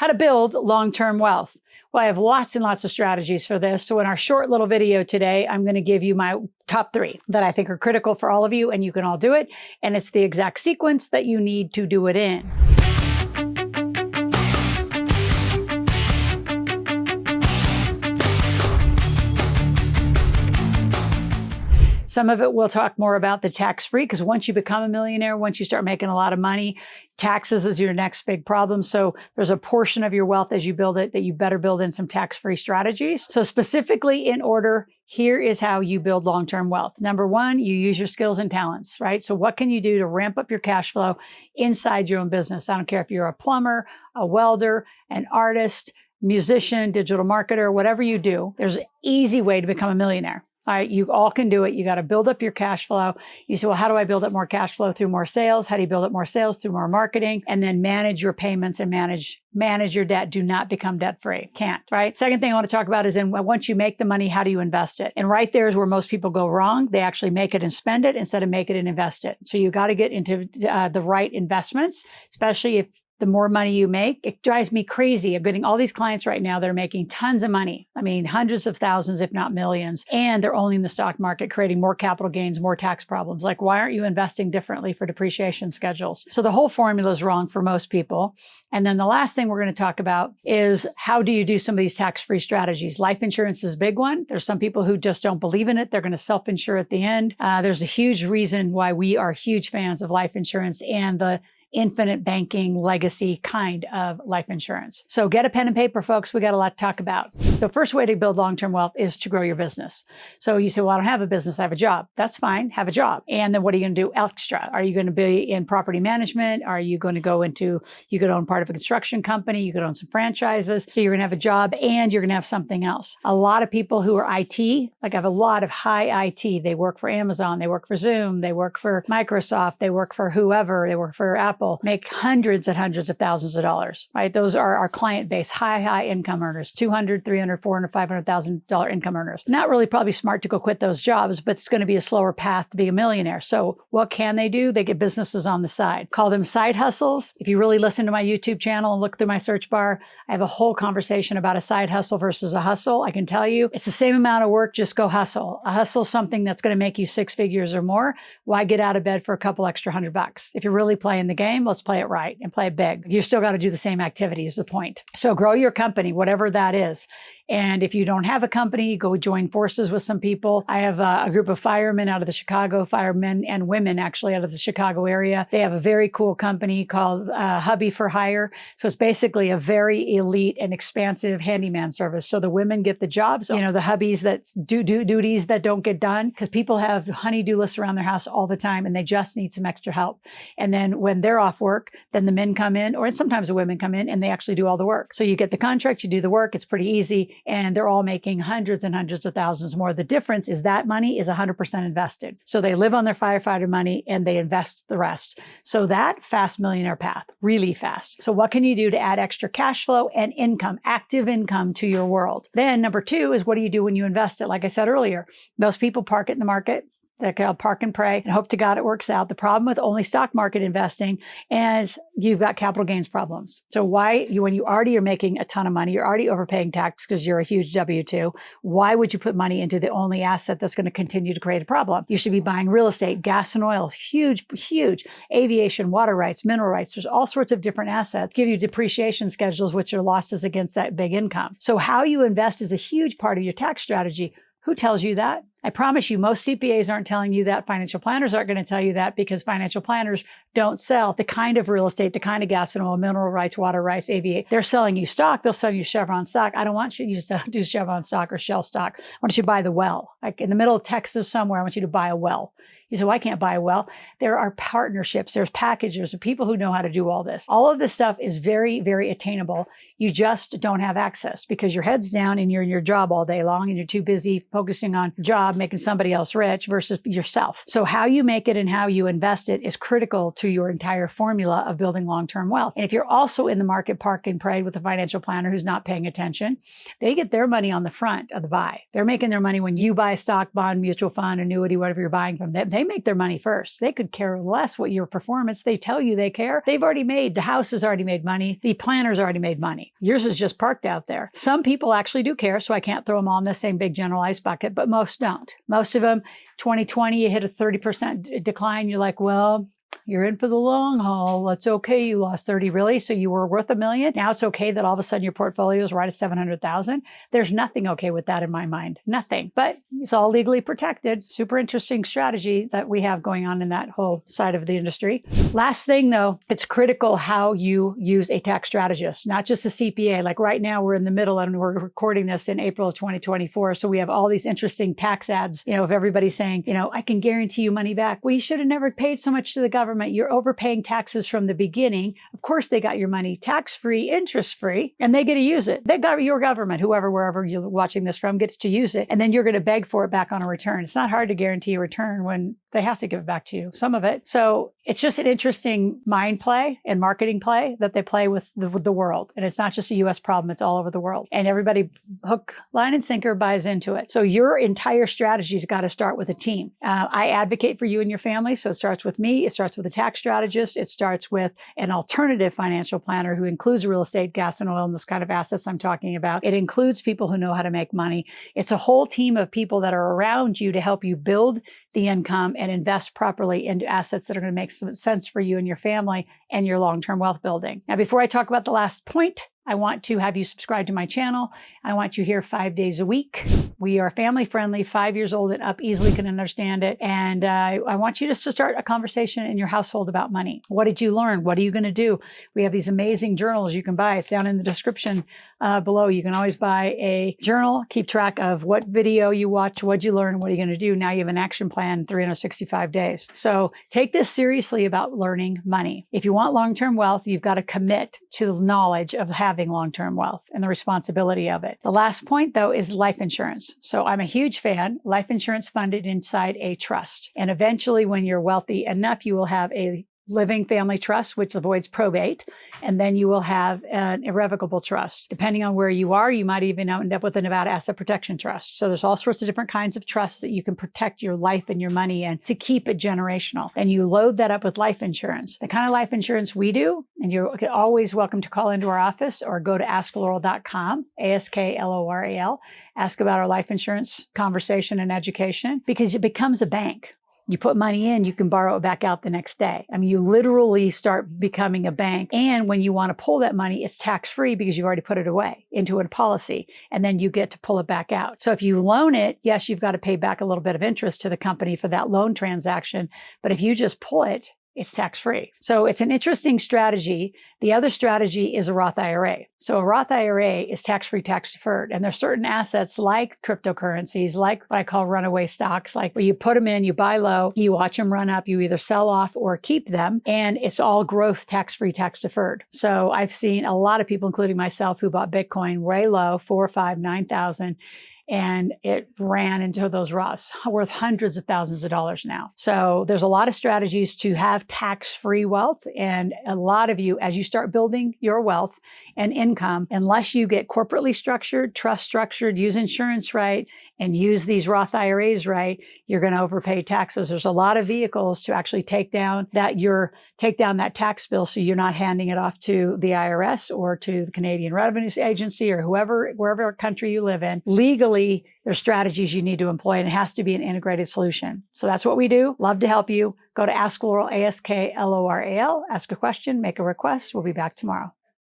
How to build long-term wealth. Well, I have lots and lots of strategies for this. So in our short little video today, I'm going to give you my top 3 that I think are critical for all of you, and you can all do it. And it's the exact sequence that you need to do it in. Some of it we'll talk more about the tax-free, because once you become a millionaire, once you start making a lot of money, taxes is your next big problem. So there's a portion of your wealth as you build it that you better build in some tax-free strategies. So specifically in order, here is how you build long-term wealth. Number 1, you use your skills and talents, right? So what can you do to ramp up your cash flow inside your own business? I don't care if you're a plumber, a welder, an artist, musician, digital marketer, whatever you do, there's an easy way to become a millionaire. All right, you all can do it. You got to build up your cash flow. You say, well, how do I build up more cash flow? Through more sales. How do you build up more sales? Through more marketing, and then manage your payments and manage your debt. Do not become debt-free. Can't, right? Second thing I want to talk about is once you make the money, how do you invest it? And right there is where most people go wrong. They actually make it and spend it instead of make it and invest it. So you got to get into the right investments, especially if the more money you make. It drives me crazy. I'm getting all these clients right now that are making tons of money. I mean, hundreds of thousands, if not millions. And they're only in the stock market, creating more capital gains, more tax problems. Like, why aren't you investing differently for depreciation schedules? So the whole formula is wrong for most people. And then the last thing we're going to talk about is how do you do some of these tax-free strategies? Life insurance is a big one. There's some people who just don't believe in it. They're going to self-insure at the end. There's a huge reason why we are huge fans of life insurance and the infinite banking legacy kind of life insurance. So get a pen and paper, folks. We got a lot to talk about. The first way to build long-term wealth is to grow your business. So you say, well, I don't have a business. I have a job. That's fine. Have a job. And then what are you going to do extra? Are you going to be in property management? Are you going to go into, you could own part of a construction company. You could own some franchises. So you're going to have a job and you're going to have something else. A lot of people who are IT, like I have a lot of high IT. They work for Amazon. They work for Zoom. They work for Microsoft. They work for whoever. They work for Apple. Make hundreds and hundreds of thousands of dollars, right? Those are our client base, high income earners, $200,000, $300,000, $400,000, $500,000 income earners. Not really probably smart to go quit those jobs, but it's going to be a slower path to be a millionaire. So what can they do? They get businesses on the side. Call them side hustles. If you really listen to my YouTube channel and look through my search bar, I have a whole conversation about a side hustle versus a hustle. I can tell you it's the same amount of work, just go hustle. A hustle is something that's going to make you 6 figures or more. Why get out of bed for a couple extra $100? If you're really playing the game, let's play it right and play it big. You still got to do the same activity is the point. So grow your company, whatever that is. And if you don't have a company, go join forces with some people. I have a group of firemen out of the Chicago, firemen and women actually out of the Chicago area. They have a very cool company called Hubby for Hire. So it's basically a very elite and expansive handyman service. So the women get the jobs, you know, the hubbies that do duties that don't get done, because people have honey-do lists around their house all the time and they just need some extra help. And then when they're off work, then the men come in, or sometimes the women come in and they actually do all the work. So you get the contract, you do the work, it's pretty easy. And they're all making hundreds and hundreds of thousands more. The difference is that money is 100% invested. So they live on their firefighter money and they invest the rest. So that fast millionaire path, really fast. So what can you do to add extra cash flow and income, active income to your world? Then number 2 is what do you do when you invest it? Like I said earlier, most people park it in the market. They call park and pray and hope to God it works out. The problem with only stock market investing is you've got capital gains problems. So when you already are making a ton of money, you're already overpaying tax because you're a huge W-2, why would you put money into the only asset that's going to continue to create a problem? You should be buying real estate, gas and oil, huge, aviation, water rights, mineral rights. There's all sorts of different assets, give you depreciation schedules, which are losses against that big income. So how you invest is a huge part of your tax strategy. Who tells you that? I promise you, most CPAs aren't telling you that. Financial planners aren't going to tell you that because financial planners don't sell the kind of real estate, the kind of gas and oil, mineral rights, water rights, aviation. They're selling you stock. They'll sell you Chevron stock. I don't want you to do Chevron stock or Shell stock. I want you to buy the well. Like in the middle of Texas somewhere, I want you to buy a well. You say, well, I can't buy a well. There are partnerships. There's packages of people who know how to do all this. All of this stuff is very, very attainable. You just don't have access because your head's down and you're in your job all day long and you're too busy focusing on your job job making somebody else rich versus yourself. So how you make it and how you invest it is critical to your entire formula of building long-term wealth. And if you're also in the market park and parade with a financial planner who's not paying attention, they get their money on the front of the buy. They're making their money when you buy a stock, bond, mutual fund, annuity, whatever you're buying from them. They make their money first. They could care less what your performance. They tell you they care. They've already made, the house has already made money. The planner's already made money. Yours is just parked out there. Some people actually do care, so I can't throw them all in the same big generalized bucket, but most don't. Most of them, 2020, you hit a 30% decline. You're like, well, you're in for the long haul. That's okay. You lost 30, really? So you were worth $1 million. Now it's okay that all of a sudden your portfolio is right at 700,000. There's nothing okay with that in my mind. Nothing. But it's all legally protected. Super interesting strategy that we have going on in that whole side of the industry. Last thing though, it's critical how you use a tax strategist, not just a CPA. Like right now we're in the middle and we're recording this in April of 2024. So we have all these interesting tax ads, of everybody saying, I can guarantee you money back. Well, you should have never paid so much to the government. You're overpaying taxes from the beginning. Of course, they got your money tax-free, interest-free, and they get to use it. They got your government, wherever you're watching this from, gets to use it. And then you're going to beg for it back on a return. It's not hard to guarantee a return when they have to give it back to you, some of it. So it's just an interesting mind play and marketing play that they play with the world. And it's not just a US problem, it's all over the world. And everybody hook, line, and sinker buys into it. So your entire strategy's got to start with a team. I advocate for you and your family. So it starts with me. It starts with a tax strategist. It starts with an alternative financial planner who includes real estate, gas, and oil, and those kind of assets I'm talking about. It includes people who know how to make money. It's a whole team of people that are around you to help you build the income and invest properly into assets that are going to make some sense for you and your family and your long-term wealth building. Now, before I talk about the last point, I want to have you subscribe to my channel. I want you here 5 days a week. We are family friendly, 5 years old and up, easily can understand it. And I want you just to start a conversation in your household about money. What did you learn? What are you going to do? We have these amazing journals you can buy. It's down in the description below. You can always buy a journal, keep track of what video you watch, what you learn, what are you going to do. Now you have an action plan in 365 days. So take this seriously about learning money. If you want long-term wealth, you've got to commit to the knowledge of having long-term wealth and the responsibility of it. The last point, though, is life insurance. So I'm a huge fan. Life insurance funded inside a trust. And eventually, when you're wealthy enough, you will have a living family trust, which avoids probate. And then you will have an irrevocable trust. Depending on where you are, you might even end up with a Nevada Asset Protection Trust. So there's all sorts of different kinds of trusts that you can protect your life and your money in to keep it generational. And you load that up with life insurance. The kind of life insurance we do, and you're always welcome to call into our office or go to askloral.com, ASKLORAL, ask about our life insurance conversation and education, because it becomes a bank. You put money in, you can borrow it back out the next day. I mean, you literally start becoming a bank. And when you want to pull that money, it's tax-free because you've already put it away into a policy. And then you get to pull it back out. So if you loan it, yes, you've got to pay back a little bit of interest to the company for that loan transaction. But if you just pull it, it's tax-free. So it's an interesting strategy. The other strategy is a Roth IRA. So a Roth IRA is tax-free, tax-deferred. And there's certain assets like cryptocurrencies, like what I call runaway stocks, like where you put them in, you buy low, you watch them run up, you either sell off or keep them. And it's all growth, tax-free, tax-deferred. So I've seen a lot of people, including myself, who bought Bitcoin way low, 4, 5, 9,000. And it ran into those Roths, worth hundreds of thousands of dollars now. So there's a lot of strategies to have tax-free wealth. And a lot of you, as you start building your wealth and income, unless you get corporately structured, trust structured, use insurance right, and use these Roth IRAs right, you're going to overpay taxes. There's a lot of vehicles to actually take down that tax bill so you're not handing it off to the IRS or to the Canadian Revenue Agency or wherever country you live in. Legally, there's strategies you need to employ, and it has to be an integrated solution. So that's what we do. Love to help you. Go to Ask Loral, ASKLORAL, ask a question, make a request. We'll be back tomorrow.